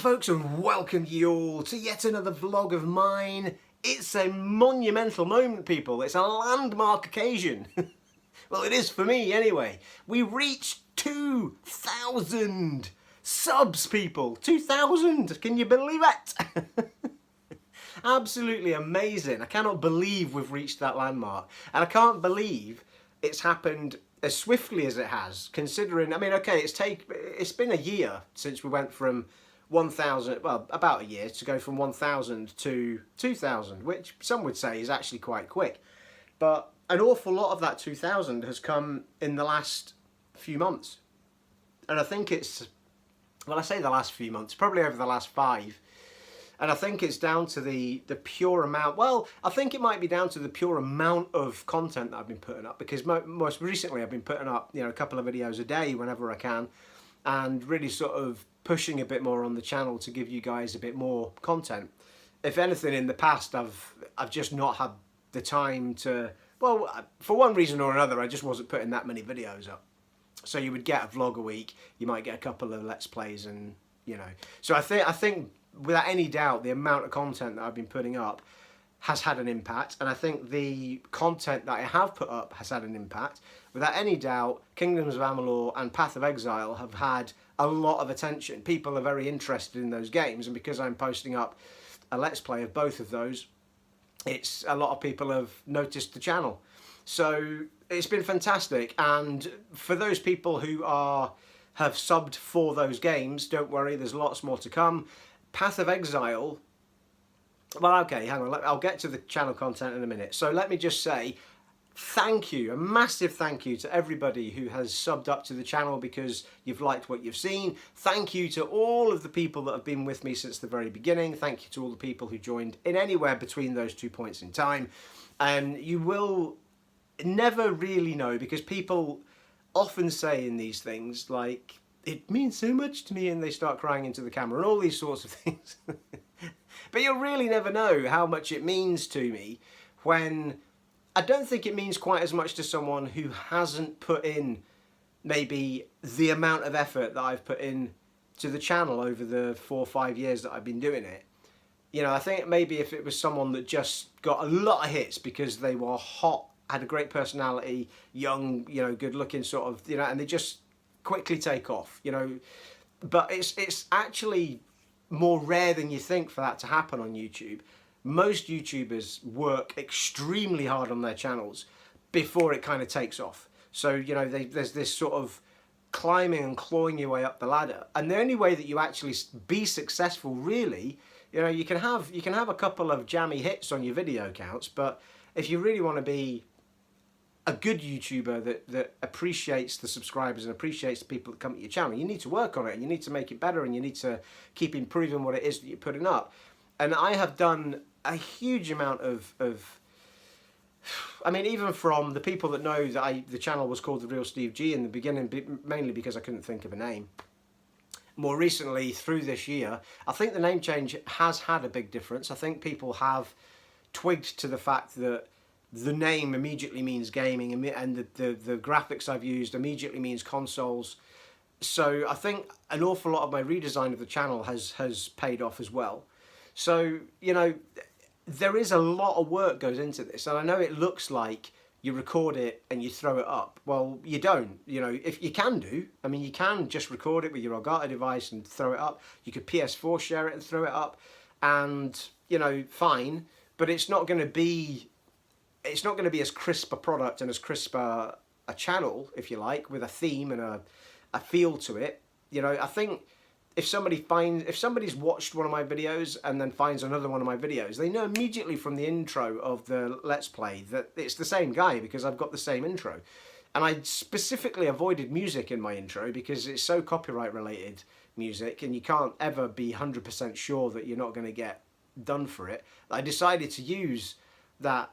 folks, and welcome you all to yet another vlog of mine. It's a monumental moment, people. It's a landmark occasion. Well, it is for me anyway. We reached 2,000 subs, people. 2,000, can you believe it? Absolutely amazing. I cannot believe we've reached that landmark. And I can't believe it's happened as swiftly as it has, considering, I mean, okay, it's been a year since we went from 1,000, well, about a year, to go from 1,000 to 2,000, which some would say is actually quite quick. But an awful lot of that 2,000 has come in the last few months. And I think it's, well, I say the last few months, probably over the last 5. And I think it's down to the pure amount, well, I think it might be down to the pure amount of content that I've been putting up, because most recently I've been putting up, you know, a couple of videos a day whenever I can, and really sort of pushing a bit more on the channel to give you guys a bit more content. If anything, in the past I've just not had the time to, well, for one reason or another, I just wasn't putting that many videos up. So you would get a vlog a week, you might get a couple of Let's Plays, and you know. So I think without any doubt, the amount of content that I've been putting up has had an impact, and I think the content that I have put up has had an impact. Without any doubt, Kingdoms of Amalur and Path of Exile have had a lot of attention. People are very interested in those games, and because I'm posting up a Let's Play of both of those, it's a lot of people have noticed the channel. So it's been fantastic, and for those people who have subbed for those games, don't worry, there's lots more to come. Path of Exile, well, okay, hang on, I'll get to the channel content in a minute. So let me just say thank you, a massive thank you to everybody who has subbed up to the channel because you've liked what you've seen. Thank you to all of the people that have been with me since the very beginning. Thank you to all the people who joined in anywhere between those 2 points in time. And you will never really know, because people often say in these things like, it means so much to me, and they start crying into the camera and all these sorts of things. But you'll really never know how much it means to me when I don't think it means quite as much to someone who hasn't put in maybe the amount of effort that I've put in to the channel over the 4 or 5 years that I've been doing it. You know, I think maybe if it was someone that just got a lot of hits because they were hot, had a great personality, young, you know, good looking sort of, you know, and they just quickly take off, you know. But it's actually more rare than you think for that to happen on YouTube. Most YouTubers work extremely hard on their channels before it kind of takes off. So, you know, there's this sort of climbing and clawing your way up the ladder. And the only way that you actually be successful, really, you know, you can have a couple of jammy hits on your video accounts, but if you really want to be a good YouTuber that appreciates the subscribers and appreciates the people that come to your channel, you need to work on it, and you need to make it better, and you need to keep improving what it is that you're putting up. And I have done a huge amount of I mean, even from the people that know that the channel was called The Real Steve G in the beginning, mainly because I couldn't think of a name. More recently, through this year, I think the name change has had a big difference. I think people have twigged to the fact that the name immediately means gaming, and the graphics I've used immediately means consoles. So I think an awful lot of my redesign of the channel has paid off as well. So, you know, there is a lot of work goes into this, and I know it looks like you record it and you throw it up. Well, you don't. You know, if you can do, I mean, you can just record it with your Elgato device and throw it up. You could PS4 share it and throw it up, and, you know, fine. But it's not going to be as crisp a product and as crisp a channel, if you like, with a theme and a feel to it. You know, I think if somebody's watched one of my videos and then finds another one of my videos, they know immediately from the intro of the Let's Play that it's the same guy, because I've got the same intro. And I specifically avoided music in my intro because it's so copyright related music, and you can't ever be 100% sure that you're not going to get done for it. I decided to use that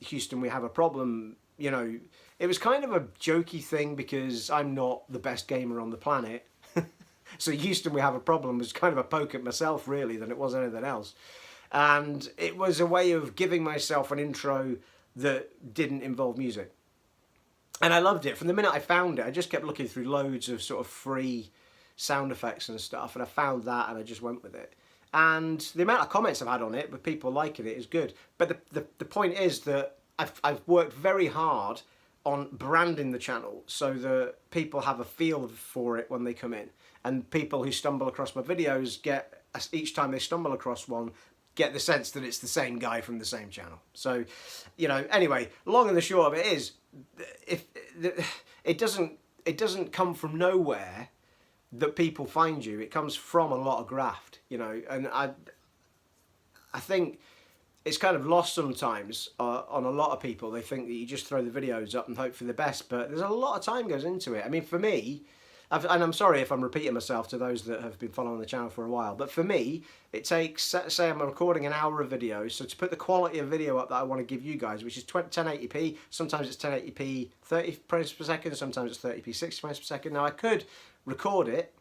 Houston, we have a problem. You know, it was kind of a jokey thing because I'm not the best gamer on the planet. So Houston, we have a problem was kind of a poke at myself, really, than it was anything else. And it was a way of giving myself an intro that didn't involve music. And I loved it. From the minute I found it, I just kept looking through loads of sort of free sound effects and stuff, and I found that and I just went with it. And the amount of comments I've had on it with people liking it is good. But the point is that I've worked very hard on branding the channel so that people have a feel for it when they come in. And people who stumble across my videos get, each time they stumble across one, get the sense that it's the same guy from the same channel. So, you know, anyway, long and the short of it is, if it doesn't come from nowhere that people find you. It comes from a lot of graft, you know, and I think it's kind of lost sometimes on a lot of people. They think that you just throw the videos up and hope for the best, but there's a lot of time goes into it. I mean, for me, and I'm sorry if I'm repeating myself to those that have been following the channel for a while, but for me, it takes, say I'm recording an hour of video, so to put the quality of video up that I want to give you guys, which is 1080p, sometimes it's 1080p 30 frames per second, sometimes it's 30p 60 frames per second. Now I could record it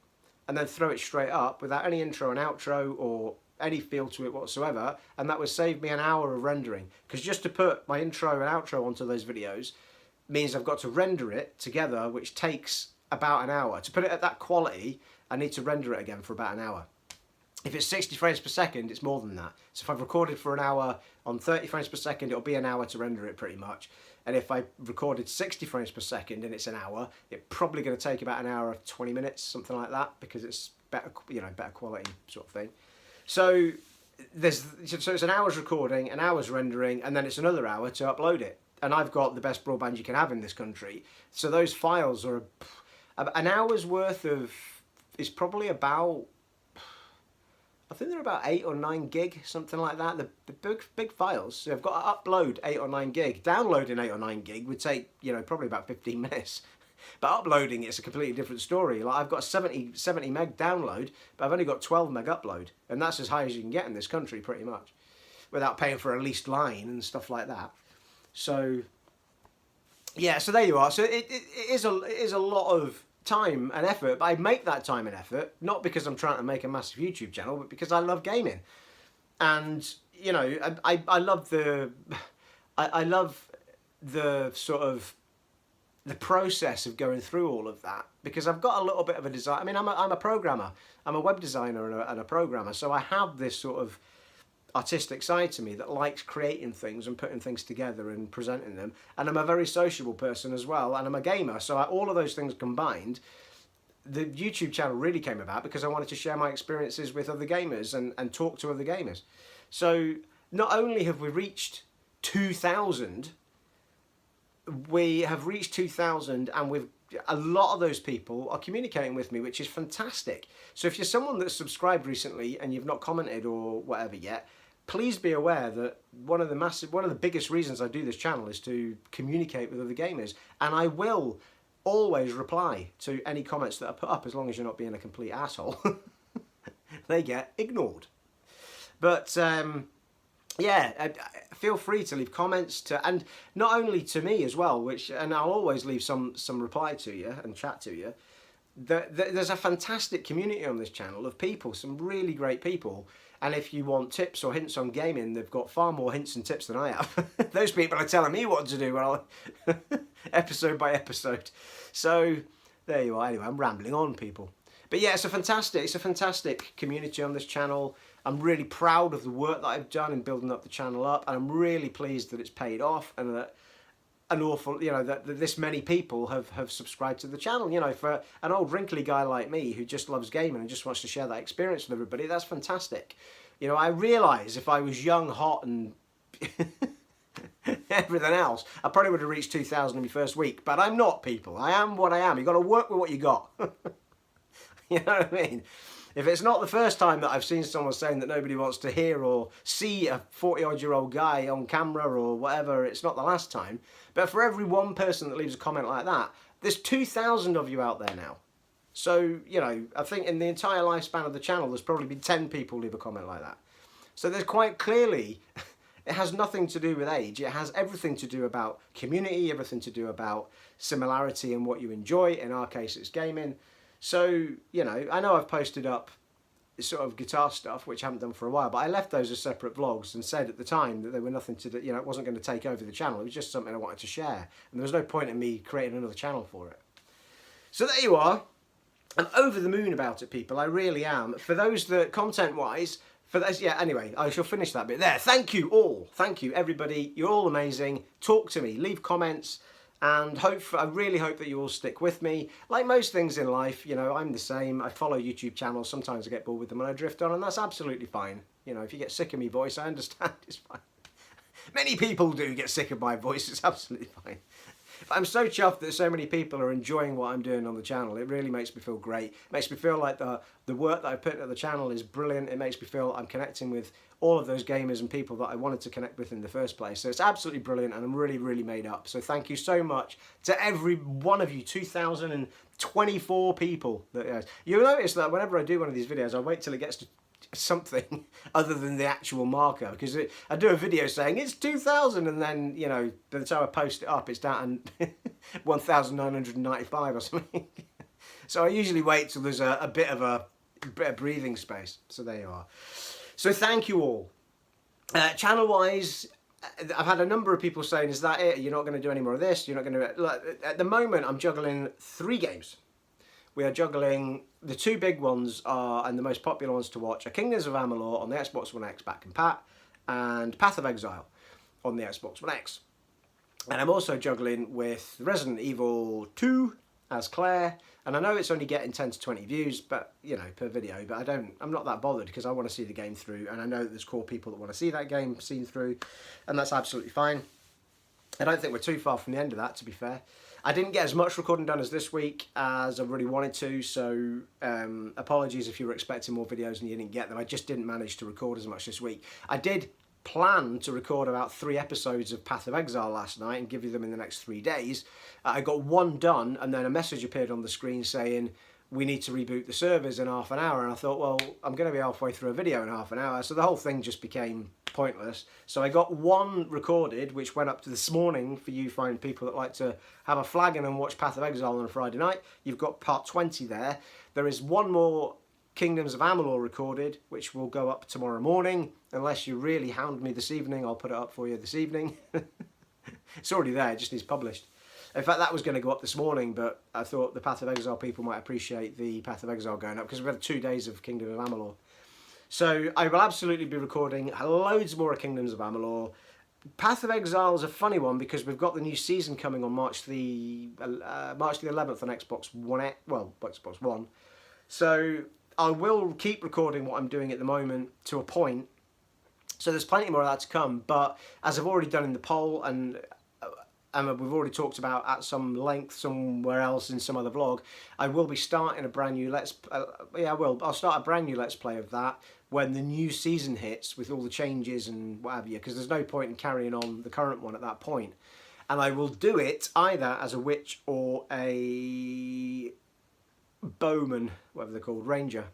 and then throw it straight up without any intro and outro or any feel to it whatsoever, and that would save me an hour of rendering, because just to put my intro and outro onto those videos means I've got to render it together, which takes about an hour. To put it at that quality, I need to render it again for about an hour. If it's 60 frames per second, it's more than that. So if I've recorded for an hour on 30 frames per second, it'll be an hour to render it pretty much. And if I recorded 60 frames per second and it's an hour, it's probably going to take about an hour, 20 minutes, something like that, because it's better, you know, better quality sort of thing. So it's an hour's recording, an hour's rendering, and then it's another hour to upload it. And I've got the best broadband you can have in this country. So those files are an hour's worth of, is probably about, I think they're about 8 or 9 gig, something like that. The big files. So I've got to upload 8 or 9 gig. Downloading 8 or 9 gig would take, you know, probably about 15 minutes. But uploading it's a completely different story. Like I've got 70 meg download, but I've only got 12 meg upload, and that's as high as you can get in this country, pretty much, without paying for a leased line and stuff like that. So yeah, so there you are. So it is a lot of time and effort, but I make that time and effort not because I'm trying to make a massive YouTube channel, but because I love gaming. And you know, I love the sort of the process of going through all of that, because I've got a little bit of a design. I mean, I'm a programmer, I'm a web designer and a programmer, so I have this sort of artistic side to me that likes creating things and putting things together and presenting them. And I'm a very sociable person as well, and I'm a gamer, so all of those things combined, the YouTube channel really came about because I wanted to share my experiences with other gamers and talk to other gamers. So not only have we reached 2,000, we have reached 2,000, and a lot of those people are communicating with me, which is fantastic. So if you're someone that's subscribed recently and you've not commented or whatever yet, please be aware that one of the biggest reasons I do this channel is to communicate with other gamers, and I will always reply to any comments that are put up, as long as you're not being a complete asshole. They get ignored. But yeah, feel free to leave comments and not only to me as well, and I'll always leave some reply to you and chat to you. There's a fantastic community on this channel of people, some really great people, and if you want tips or hints on gaming, they've got far more hints and tips than I have. Those people are telling me what to do episode by episode. So there you are. Anyway, I'm rambling on, people. But yeah, it's a fantastic community on this channel. I'm really proud of the work that I've done in building up the channel up, and I'm really pleased that it's paid off, and that that this many people have subscribed to the channel. You know, for an old wrinkly guy like me who just loves gaming and just wants to share that experience with everybody, that's fantastic. You know, I realise if I was young, hot, and everything else, I probably would have reached 2,000 in my first week. But I'm not, people. I am what I am. You've got to work with what you got. You know what I mean? If it's not the first time that I've seen someone saying that nobody wants to hear or see a 40-odd-year-old guy on camera or whatever, it's not the last time. But for every one person that leaves a comment like that, there's 2,000 of you out there now. So, you know, I think in the entire lifespan of the channel, there's probably been 10 people leave a comment like that. So there's quite clearly, it has nothing to do with age. It has everything to do about community, everything to do about similarity in what you enjoy. In our case, it's gaming. So, you know I've posted up sort of guitar stuff, which I haven't done for a while, but I left those as separate vlogs and said at the time that they were nothing to do, you know, it wasn't going to take over the channel. It was just something I wanted to share, and there was no point in me creating another channel for it. So there you are. I'm over the moon about it, people. I really am. For those that, content-wise, for those, yeah, anyway, I shall finish that bit there. Thank you all. Thank you, everybody. You're all amazing. Talk to me. Leave comments. And I really hope that you all stick with me. Like most things in life, you know, I'm the same. I follow YouTube channels. Sometimes I get bored with them and I drift on, and that's absolutely fine. You know, if you get sick of me voice, I understand. It's fine. Many people do get sick of my voice. It's absolutely fine. But I'm so chuffed that so many people are enjoying what I'm doing on the channel. It really makes me feel great. It makes me feel like the work that I put into the channel is brilliant. It makes me feel I'm connecting with all of those gamers and people that I wanted to connect with in the first place. So it's absolutely brilliant, and I'm really, really made up. So thank you so much to every one of you, 2,024 people. You'll notice that whenever I do one of these videos, I wait till it gets to something other than the actual marker, because I do a video saying it's 2,000, and then, you know, by the time I post it up, it's down 1,995 or something. So I usually wait till there's a bit of breathing space. So there you are. So thank you all. Channel wise, I've had a number of people saying, is that it? You're not going to do any more of this? You're not going to... At the moment, I'm juggling 3 games. We are juggling, the 2 big ones are, and the most popular ones to watch, are Kingdoms of Amalur on the Xbox One X back and pat, and Path of Exile on the Xbox One X. And I'm also juggling with Resident Evil 2 as Claire, and I know it's only getting 10 to 20 views, but, you know, per video, but I'm not that bothered, because I want to see the game through, and I know that there's core people that want to see that game seen through, and that's absolutely fine. I don't think we're too far from the end of that, to be fair. I didn't get as much recording done as this week as I really wanted to, so apologies if you were expecting more videos and you didn't get them. I just didn't manage to record as much this week. I did plan to record about 3 episodes of Path of Exile last night and give you them in the next 3 days. I got 1 done, and then a message appeared on the screen saying, we need to reboot the servers in half an hour, and I thought, well, I'm going to be halfway through a video in half an hour, so the whole thing just became pointless. So I got 1 recorded, which went up to this morning for you fine people that like to have a flagon and watch Path of Exile on a Friday night. You've got part 20 there. There is 1 more Kingdoms of Amalur recorded, which will go up tomorrow morning. Unless you really hound me this evening, I'll put it up for you this evening. It's already there, it just needs published. In fact, that was going to go up this morning, but I thought the Path of Exile people might appreciate the Path of Exile going up, because we've had 2 days of Kingdom of Amalur. So I will absolutely be recording loads more of Kingdoms of Amalur. Path of Exile is a funny one, because we've got the new season coming on March the 11th on Xbox One. Well, Xbox One. So I will keep recording what I'm doing at the moment to a point. So there's plenty more of that to come. But as I've already done in the poll, and we've already talked about at some length somewhere else in some other vlog, I will be starting a brand new I'll start a brand new Let's Play of that when the new season hits, with all the changes and what have you, because there's no point in carrying on the current one at that point. And I will do it either as a witch or a bowman, whatever they're called, ranger.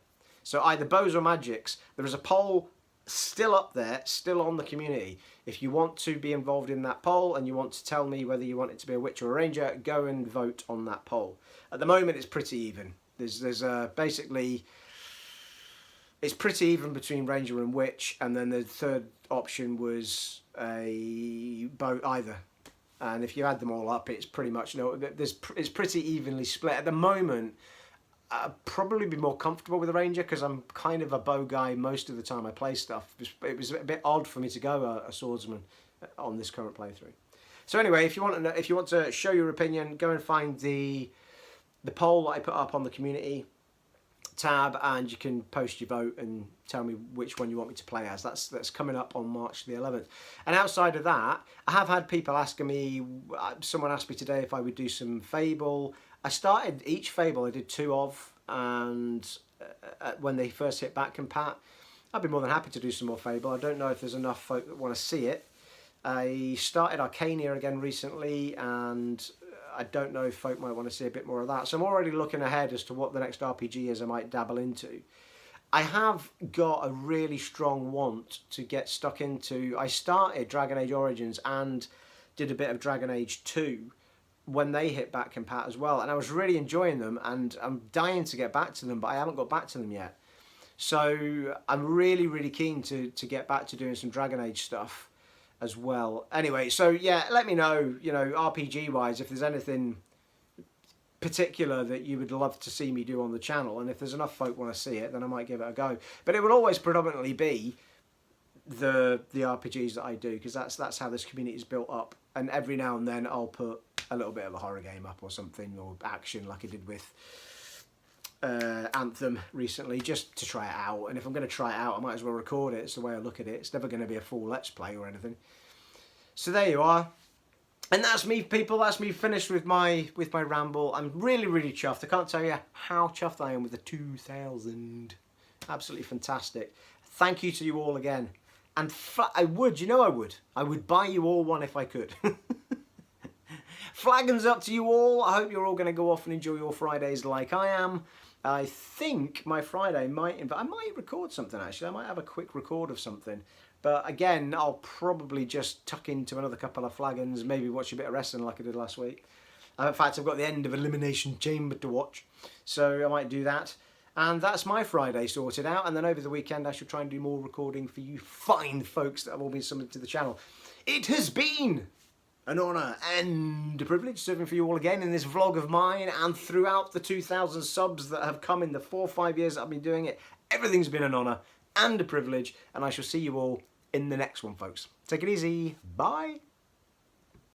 So either bows or magics. There is a poll still up there, still on the community. If you want to be involved in that poll and you want to tell me whether you want it to be a witch or a ranger, go and vote on that poll. At the moment, it's pretty even. There's basically, it's pretty even between ranger and witch, and then the third option was a bow either. And if you add them all up, it's pretty much it's pretty evenly split at the moment. I'd probably be more comfortable with a ranger, because I'm kind of a bow guy most of the time I play stuff. It was a bit odd for me to go a swordsman on this current playthrough. So anyway, if you want to show your opinion, go and find the poll that I put up on the community tab, and you can post your vote and tell me which one you want me to play as. That's coming up on March the 11th. And outside of that, I have had people asking me, someone asked me today if I would do some Fable. I started each Fable, I did 2 of, and when they first hit back and pat, I'd be more than happy to do some more Fable. I don't know if there's enough folk that want to see it. I started Arcania again recently, and I don't know if folk might want to see a bit more of that. So I'm already looking ahead as to what the next RPG is I might dabble into. I have got a really strong want to get stuck into... I started Dragon Age Origins and did a bit of Dragon Age 2 when they hit back and pat as well, and I was really enjoying them, and I'm dying to get back to them, but I haven't got back to them yet. So I'm really, really keen to get back to doing some Dragon Age stuff as well. Anyway, so yeah, let me know, you know, RPG wise, if there's anything particular that you would love to see me do on the channel, and if there's enough folk want to see it, then I might give it a go. But it will always predominantly be the RPGs that I do, because that's how this community is built up. And every now and then I'll put a little bit of a horror game up or something, or action, like I did with Anthem recently, just to try it out. And if I'm going to try it out, I might as well record it. It's the way I look at it. It's never going to be a full Let's Play or anything. So there you are. And that's me, people. That's me finished with my ramble. I'm really, really chuffed. I can't tell you how chuffed I am with the 2,000. Absolutely fantastic. Thank you to you all again. And I would, you know I would buy you all one if I could. Flagons up to you all. I hope you're all going to go off and enjoy your Fridays like I am. I think my Friday I might record something actually. I might have a quick record of something. But again, I'll probably just tuck into another couple of Flagons, maybe watch a bit of wrestling like I did last week. In fact, I've got the end of Elimination Chamber to watch, so I might do that. And that's my Friday sorted out, and then over the weekend I shall try and do more recording for you fine folks that have all been summoned to the channel. It has been an honour and a privilege serving for you all again in this vlog of mine, and throughout the 2,000 subs that have come in the 4 or 5 years that I've been doing it. Everything's been an honour and a privilege, and I shall see you all in the next one, folks. Take it easy. Bye.